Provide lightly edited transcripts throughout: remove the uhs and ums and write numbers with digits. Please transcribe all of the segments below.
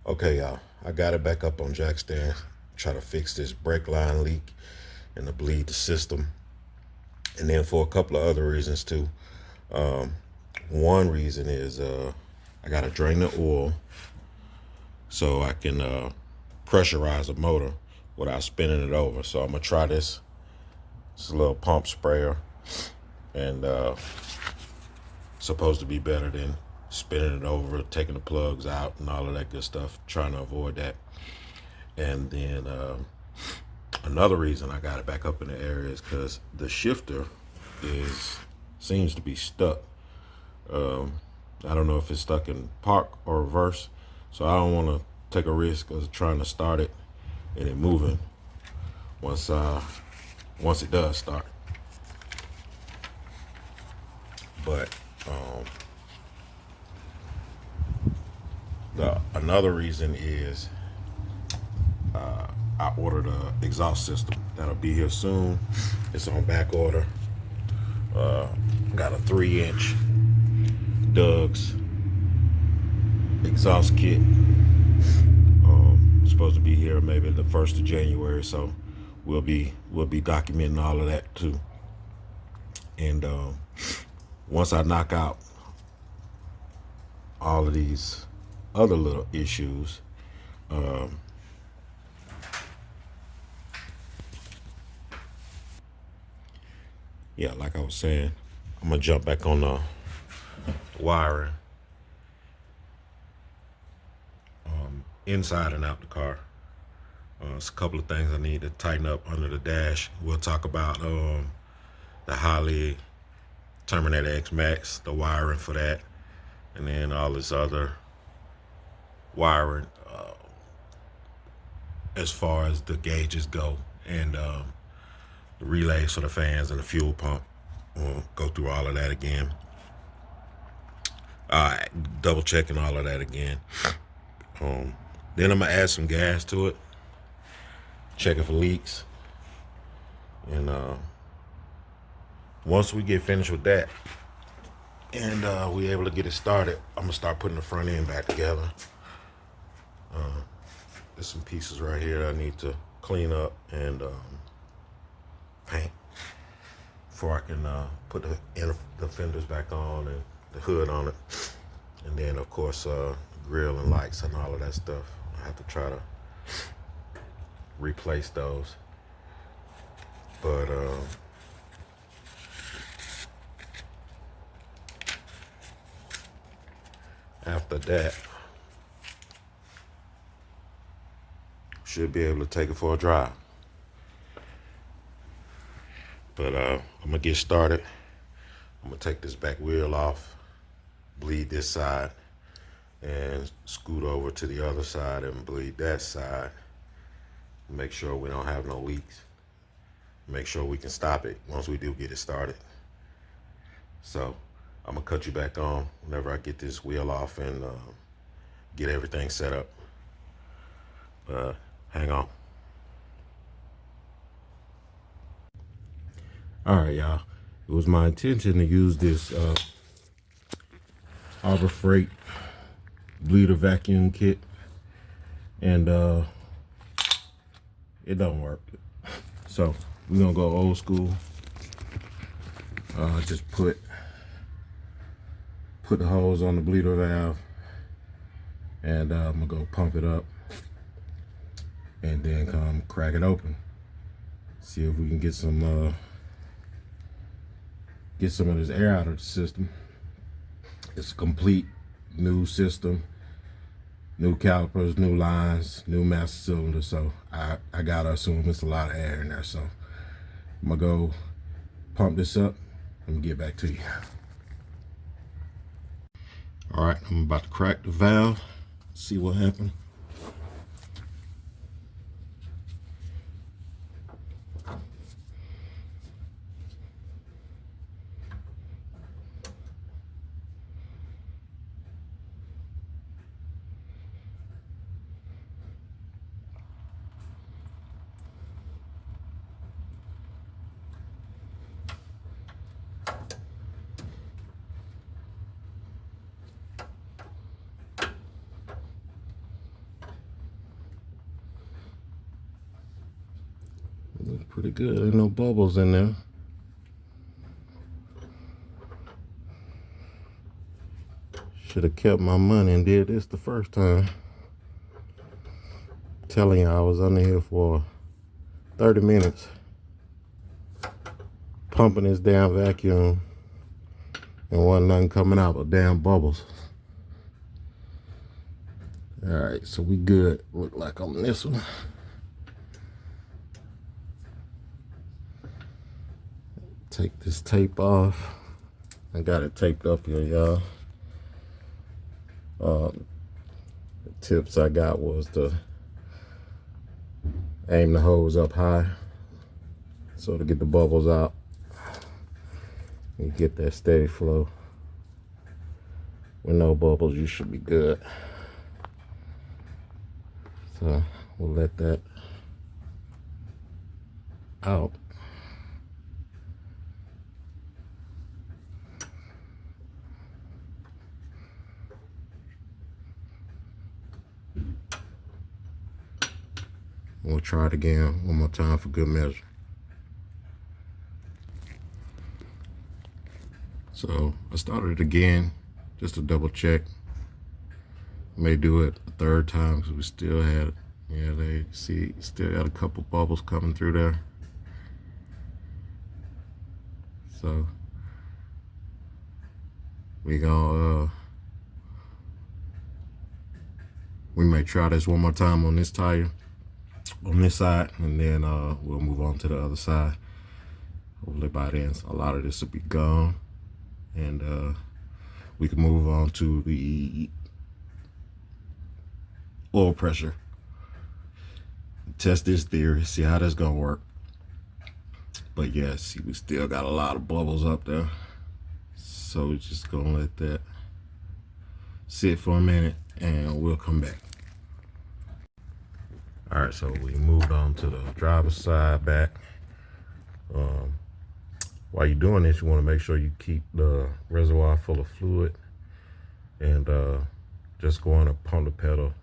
Okay, y'all, I got it back up on jack stand. Try to fix this brake line leak and to bleed the system. And then for a couple of other reasons too. Um, One reason is I got to drain the oil so I can pressurize the motor without spinning it over. So I'm gonna try this. It's a little pump sprayer, and supposed to be better than spinning it over, taking the plugs out, and all of that good stuff. Trying to avoid that. And then another reason I got it back up in the area is because the shifter is seems to be stuck. Um, I don't know if it's stuck in park or reverse, so I don't want to take a risk of trying to start it and it moving once once it does start. But the another reason is I ordered a exhaust system that'll be here soon. It's on back order. Got a 3-inch Doug's exhaust kit. Supposed to be here maybe the 1st of January, so we'll be documenting all of that too. And once I knock out all of these other little issues, um, yeah, like I was saying, I'm gonna jump back on the wiring inside and out the car. It's a couple of things I need to tighten up under the dash. We'll talk about the Holley Terminator X Max, the wiring for that, and then all this other wiring as far as the gauges go, and the relays for the fans and the fuel pump. We'll go through all of that again. Double checking all of that again. Then I'm gonna add some gas to it, checking for leaks, and once we get finished with that, and we able to get it started, I'm gonna start putting the front end back together. There's some pieces right here that I need to clean up and paint before I can put the fenders back on and the hood on it, and then of course grill and lights and all of that stuff. I have to try to replace those, but after that, should be able to take it for a drive. But I'm gonna get started. I'm gonna take this back wheel off, bleed this side, and scoot over to the other side and bleed that side. Make sure we don't have no leaks. Make sure we can stop it once we do get it started. So I'm gonna cut you back on whenever I get this wheel off and get everything set up. Hang on. All right, y'all. It was my intention to use this Harbor Freight bleeder vacuum kit, and it don't work. So we're gonna go old school. Just put the hose on the bleeder valve, and I'm gonna go pump it up, and then come crack it open. See if we can get some of this air out of the system. It's a complete new system, new calipers, new lines, new master cylinder. So I gotta assume it's a lot of air in there. So I'm gonna go pump this up and get back to you. All right, I'm about to crack the valve, see what happened. pretty good. Ain't no bubbles in there. Should have kept my money and did this the first time. Telling you, I was under here for 30 minutes pumping this damn vacuum and wasn't nothing coming out but damn bubbles. Alright, so we good. Look like on this one. Take this tape off. I got it taped up here, y'all. The tips I got was to aim the hose up high so to get the bubbles out. You get that steady flow. With no bubbles, you should be good. So we'll let that out. We'll try it again one more time for good measure. So I started it again just to double check. May do it a third time because we still had, yeah, they see, still got a couple bubbles coming through there. So we gonna we may try this one more time on this tire, on this side, and then we'll move on to the other side. Hopefully by then a lot of this will be gone, and we can move on to the oil pressure. Test this theory, see how that's gonna work. But yeah, see, we still got a lot of bubbles up there, so we're just gonna let that sit for a minute and we'll come back. All right, so we moved on to the driver's side back. While you're doing this, you want to make sure you keep the reservoir full of fluid, and just going to pump the pedal,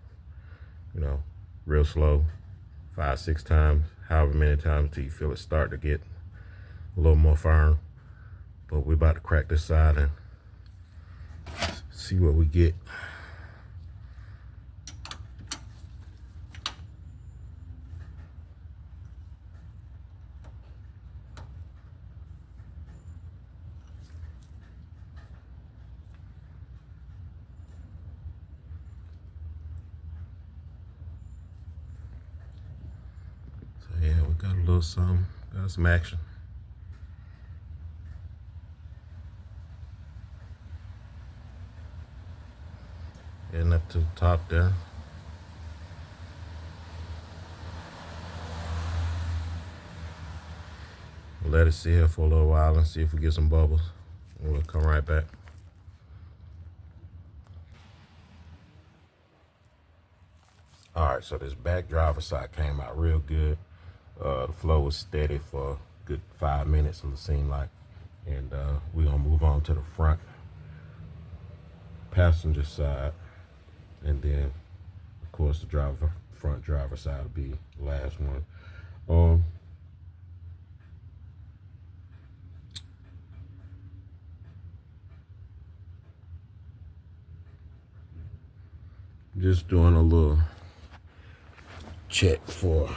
you know, real slow, 5-6 times, however many times till you feel it start to get a little more firm. But we're about to crack this side and see what we get. Yeah, we got a little something, got some action. Getting up to the top there. We'll let it sit here for a little while and see if we get some bubbles. And we'll come right back. All right, so this back driver's side came out real good. The flow was steady for a good 5 minutes, it seemed like. And we're gonna move on to the front passenger side. And then, of course, the front driver side will be the last one. Just doing a little check for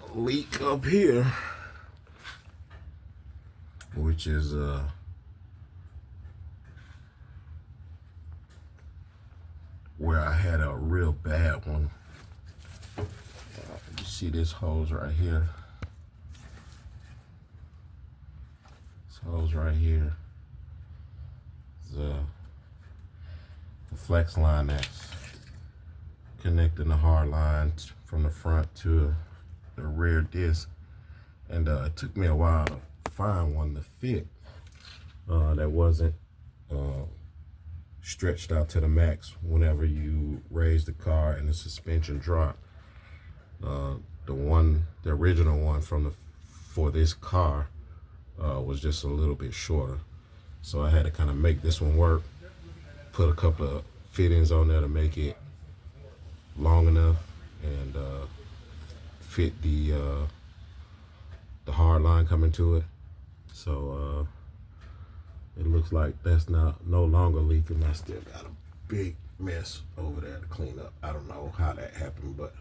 a leak up here, which is where I had a real bad one. You see this hose right here. This hose right here is the flex line that's connecting the hard lines from the front to the rear disc, and it took me a while to find one to fit that wasn't stretched out to the max whenever you raise the car and the suspension dropped. The original one for this car was just a little bit shorter, so I had to kind of make this one work. Put a couple of fittings on there to make it long enough, and fit the hard line coming to it. So it looks like that's no longer leaking. I still got a big mess over there to clean up. I don't know how that happened, but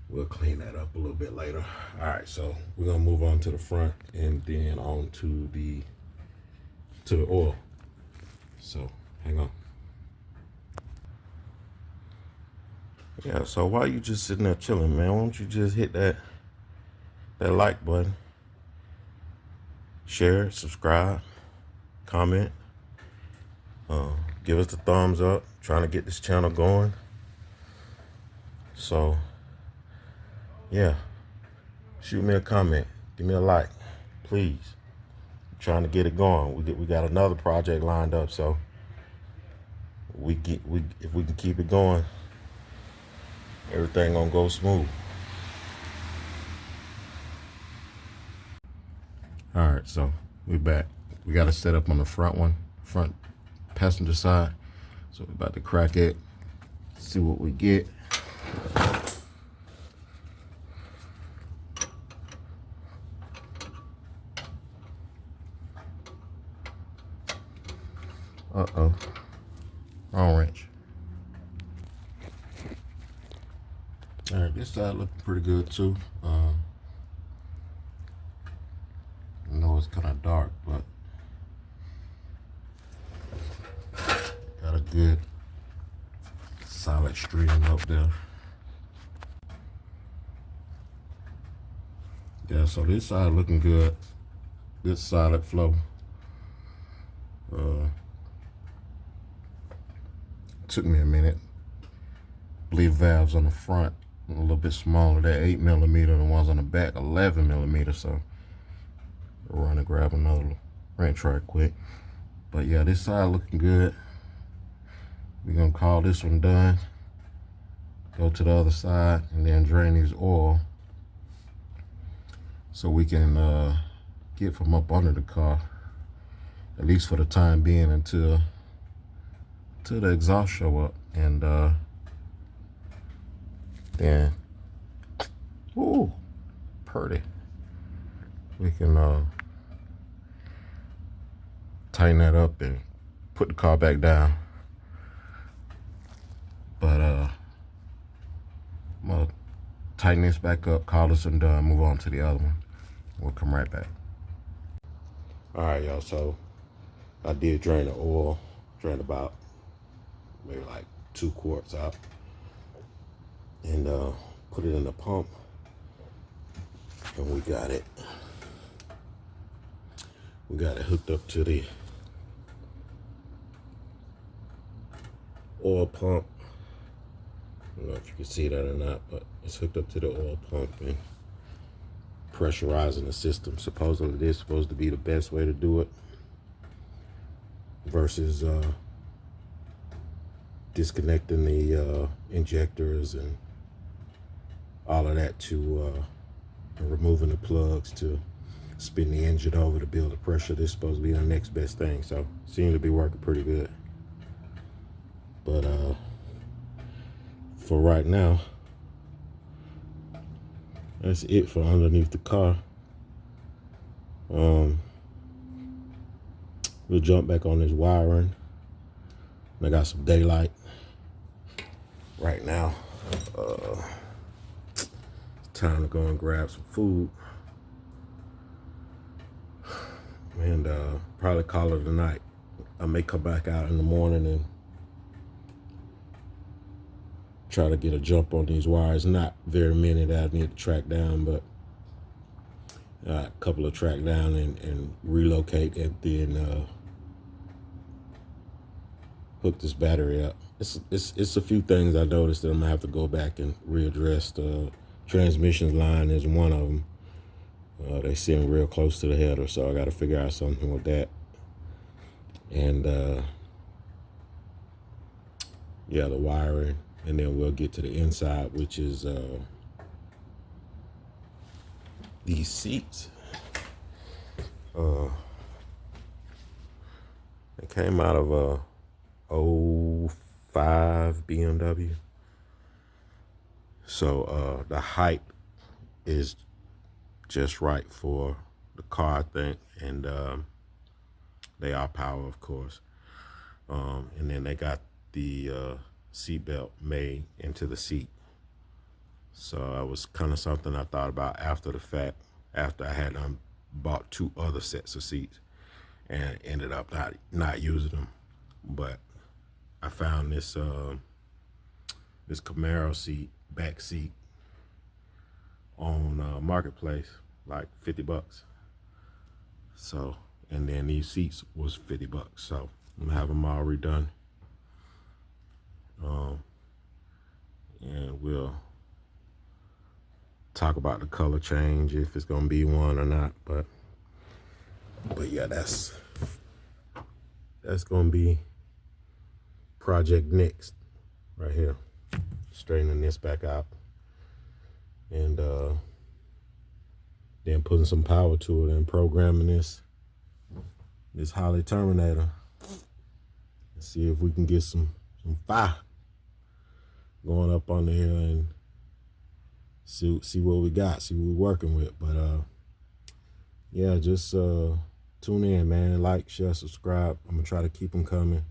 we'll clean that up a little bit later. All right, so we're gonna move on to the front and then on to the oil. So hang on. Yeah, so while you just sitting there chilling, man, why don't you just hit that like button, share, subscribe, comment, give us the thumbs up, trying to get this channel going. So yeah, shoot me a comment, give me a like, please. I'm trying to get it going. We got another project lined up, so if we can keep it going, everything gonna go smooth. All right, so we're back. We got to set up on the front passenger side. So we're about to crack it, see what we get. Uh-oh, wrong wrench. All right, this side looking pretty good too. I know it's kind of dark, but got a good solid stream up there. Yeah, so this side looking good. Good solid flow. Took me a minute. Bleed valves on the front a little bit smaller. That 8mm, the ones on the back 11mm. So I'll run and grab another wrench right quick. But yeah, this side looking good. We're gonna call this one done. Go to the other side and then drain these oil so we can get from up under the car, at least for the time being, until the exhaust show up. And then, ooh, pretty. We can tighten that up and put the car back down. But I'm gonna tighten this back up, call this one done, move on to the other one. We'll come right back. All right, y'all, so I did drain the oil, drained about maybe like 2 quarts out, and put it in the pump, and we got it hooked up to the oil pump. I don't know if you can see that or not, but it's hooked up to the oil pump and pressurizing the system. Supposedly this is supposed to be the best way to do it versus disconnecting the injectors and all of that to removing the plugs to spin the engine over to build the pressure. This is supposed to be the next best thing, so seems to be working pretty good. But for right now, that's it for underneath the car. We'll jump back on this wiring. I got some daylight right now. It's time to go and grab some food and probably call it a night. I may come back out in the morning and try to get a jump on these wires. Not very many that I need to track down, but a couple of track down and relocate, and then hook this battery up. It's a few things I noticed that I'm gonna have to go back and readdress. The transmission line is one of them. They sitting real close to the header, so I got to figure out something with that. And yeah, the wiring, and then we'll get to the inside, which is these seats. It came out of a 05 BMW. So the height is just right for the car, I think, and they are power, of course. And then they got the seat belt made into the seat. So it was kind of something I thought about after the fact, after I had bought 2 other sets of seats and ended up not using them. But I found this this Camaro seat, back seat, on Marketplace, like $50. So, and then these seats was $50. So I'm gonna have them all redone. And we'll talk about the color change, if it's gonna be one or not. But yeah, that's gonna be project next, right here. Straightening this back out, and then putting some power to it and programming this Holly Terminator, and see if we can get some fire going up on there, and see what we got, see what we're working with. But yeah, just tune in, man. Like, share, subscribe. I'm gonna try to keep them coming.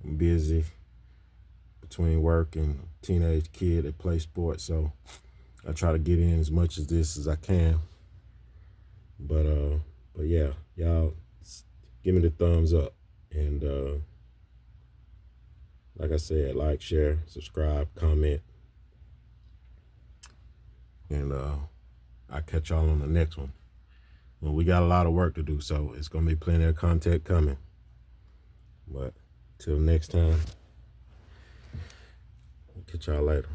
I'm busy between work and teenage kid that play sports, so I try to get in as much of this as I can. But yeah, y'all give me the thumbs up, and like I said, like, share, subscribe, comment, and I'll catch y'all on the next one. Well, we got a lot of work to do, so it's gonna be plenty of content coming. But till next time, catch y'all later.